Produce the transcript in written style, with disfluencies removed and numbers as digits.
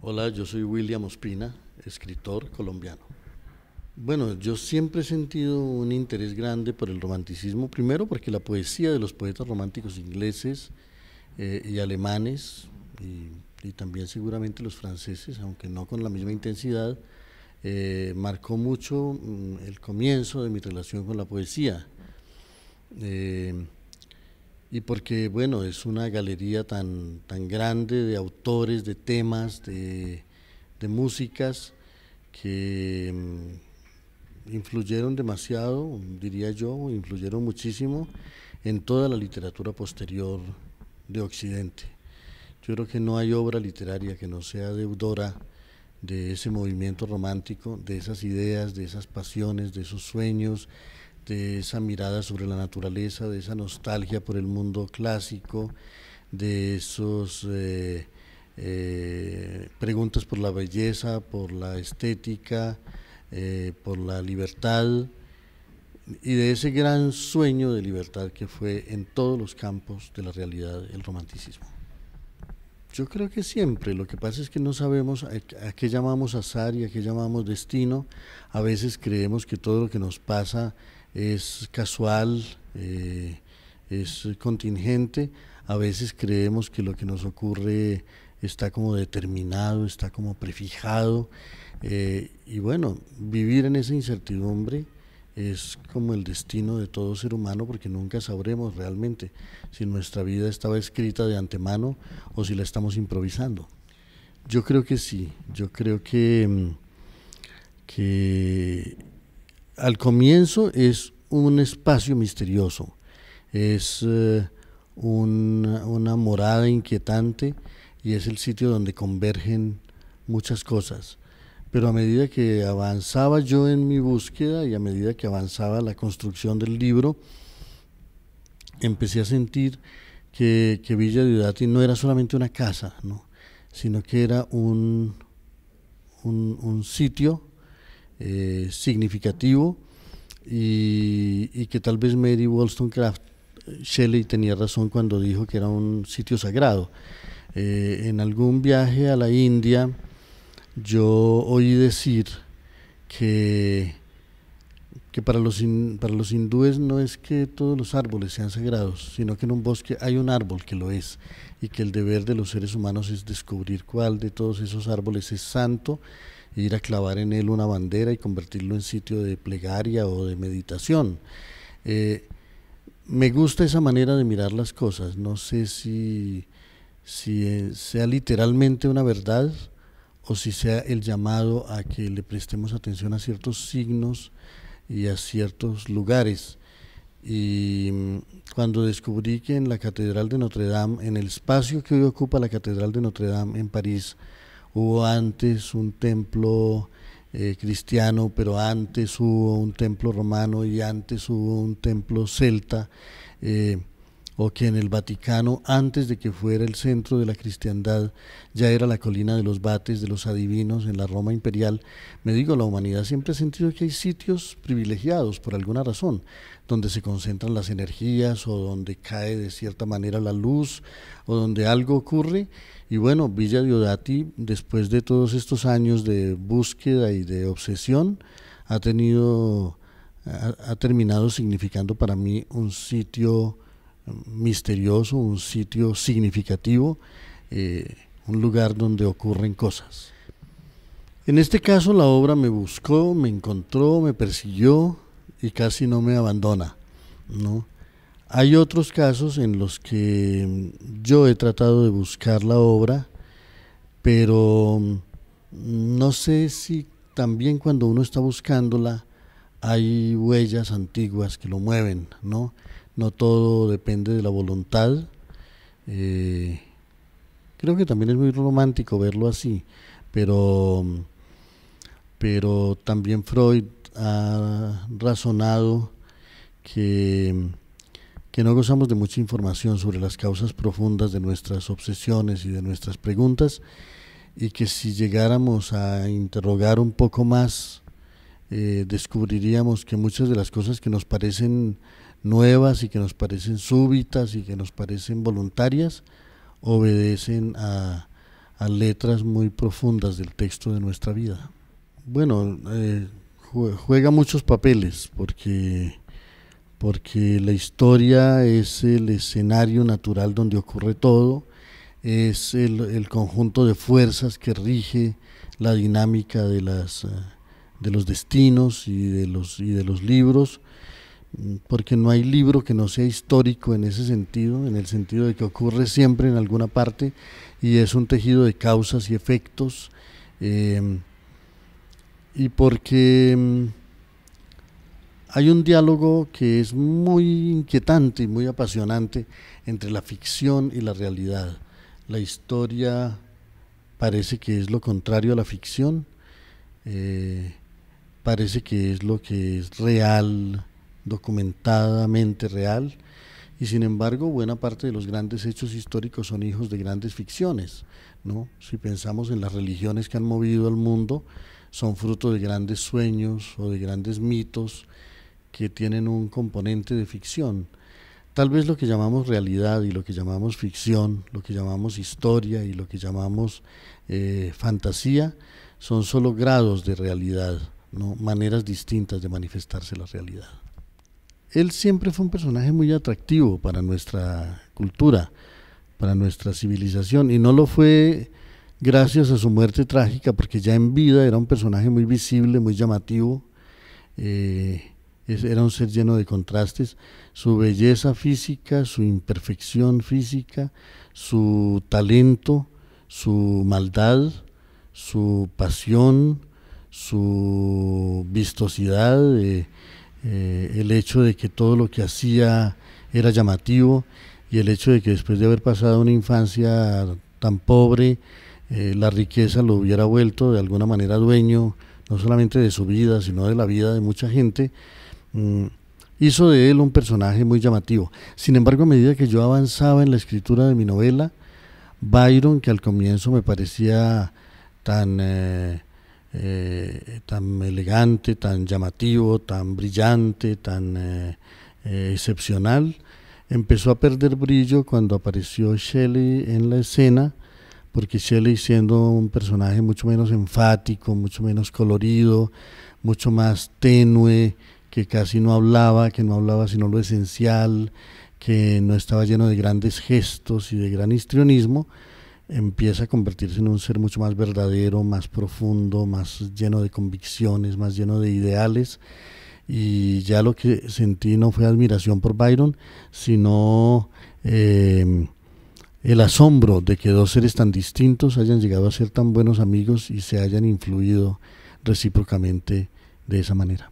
Hola, yo soy William Ospina, escritor colombiano. Bueno, yo siempre he sentido un interés grande por el romanticismo, primero porque la poesía de los poetas románticos ingleses y alemanes, y también seguramente los franceses, aunque no con la misma intensidad, marcó mucho el comienzo de mi relación con la poesía. Eh, y porque, bueno, es una galería tan grande de autores, de temas, de músicas que influyeron demasiado, diría yo, influyeron muchísimo en toda la literatura posterior de Occidente. Yo creo que no hay obra literaria que no sea deudora de ese movimiento romántico, de esas ideas, de esas pasiones, de esos sueños, de esa mirada sobre la naturaleza, de esa nostalgia por el mundo clásico, de esos preguntas por la belleza, por la estética, por la libertad y de ese gran sueño de libertad que fue en todos los campos de la realidad el romanticismo. Yo creo que siempre, lo que pasa es que no sabemos a qué llamamos azar y a qué llamamos destino. A veces creemos que todo lo que nos pasa es casual, es contingente. A veces creemos que lo que nos ocurre está como determinado, está como prefijado. Y bueno, vivir en esa incertidumbre es como el destino de todo ser humano, porque nunca sabremos realmente si nuestra vida estaba escrita de antemano o si la estamos improvisando. Yo creo que sí, yo creo que al comienzo es un espacio misterioso, es una morada inquietante y es el sitio donde convergen muchas cosas. Pero a medida que avanzaba yo en mi búsqueda y a medida que avanzaba la construcción del libro, empecé a sentir que Villa Diodati no era solamente una casa, ¿no? Sino que era un sitio significativo y que tal vez Mary Wollstonecraft, Shelley tenía razón cuando dijo que era un sitio sagrado. En algún viaje a la India, yo oí decir que, que para los hindúes no es que todos los árboles sean sagrados, sino que en un bosque hay un árbol que lo es, y que el deber de los seres humanos es descubrir cuál de todos esos árboles es santo, e ir a clavar en él una bandera y convertirlo en sitio de plegaria o de meditación. Eh, Me gusta esa manera de mirar las cosas, no sé si sea literalmente una verdad o si sea el llamado a que le prestemos atención a ciertos signos y a ciertos lugares. Y cuando descubrí que en la Catedral de Notre Dame, en el espacio que hoy ocupa la Catedral de Notre Dame en París, hubo antes un templo cristiano, pero antes hubo un templo romano y antes hubo un templo celta, eh, o que en el Vaticano, antes de que fuera el centro de la cristiandad, ya era la colina de los Bates, de los adivinos, en la Roma imperial. Me digo, la humanidad siempre ha sentido que hay sitios privilegiados, por alguna razón, donde se concentran las energías o donde cae de cierta manera la luz o donde algo ocurre. Y bueno, Villa Diodati, después de todos estos años de búsqueda y de obsesión, ha terminado significando para mí un sitio misterioso, un sitio significativo, un lugar donde ocurren cosas. En este caso la obra me buscó, me encontró, me persiguió y casi no me abandona, ¿no? Hay otros casos en los que yo he tratado de buscar la obra, pero no sé si también cuando uno está buscándola hay huellas antiguas que lo mueven, ¿no? No todo depende de la voluntad. Eh, Creo que también es muy romántico verlo así, pero, pero también Freud ha razonado que, que no gozamos de mucha información sobre las causas profundas de nuestras obsesiones y de nuestras preguntas, y que si llegáramos a interrogar un poco más, descubriríamos que muchas de las cosas que nos parecen nuevas y que nos parecen súbitas y que nos parecen voluntarias obedecen a letras muy profundas del texto de nuestra vida. Bueno, juega muchos papeles porque la historia es el escenario natural donde ocurre todo, es el conjunto de fuerzas que rige la dinámica de los destinos y de los libros, porque no hay libro que no sea histórico en ese sentido, en el sentido de que ocurre siempre en alguna parte y es un tejido de causas y efectos, y porque hay un diálogo que es muy inquietante y muy apasionante entre la ficción y la realidad. La historia parece que es lo contrario a la ficción, parece que es lo que es real, documentadamente real, y sin embargo buena parte de los grandes hechos históricos son hijos de grandes ficciones, ¿no? Si pensamos en las religiones que han movido al mundo, son fruto de grandes sueños o de grandes mitos que tienen un componente de ficción. Tal vez lo que llamamos realidad y lo que llamamos ficción, lo que llamamos historia y lo que llamamos fantasía, son solo grados de realidad, ¿no? Maneras distintas de manifestarse la realidad. Él siempre fue un personaje muy atractivo para nuestra cultura, para nuestra civilización, y no lo fue gracias a su muerte trágica, porque ya en vida era un personaje muy visible, muy llamativo, era un ser lleno de contrastes. Su belleza física, su imperfección física, su talento, su maldad, su pasión, su vistosidad, el hecho de que todo lo que hacía era llamativo, y el hecho de que después de haber pasado una infancia tan pobre, la riqueza lo hubiera vuelto de alguna manera dueño, no solamente de su vida, sino de la vida de mucha gente, hizo de él un personaje muy llamativo. Sin embargo, a medida que yo avanzaba en la escritura de mi novela, Byron, que al comienzo me parecía tan elegante, tan llamativo, tan brillante, tan excepcional, empezó a perder brillo cuando apareció Shelley en la escena, porque Shelley, siendo un personaje mucho menos enfático, mucho menos colorido, mucho más tenue, que casi no hablaba, que no hablaba sino lo esencial, que no estaba lleno de grandes gestos y de gran histrionismo, empieza a convertirse en un ser mucho más verdadero, más profundo, más lleno de convicciones, más lleno de ideales, y ya lo que sentí no fue admiración por Byron, sino el asombro de que dos seres tan distintos hayan llegado a ser tan buenos amigos y se hayan influido recíprocamente de esa manera.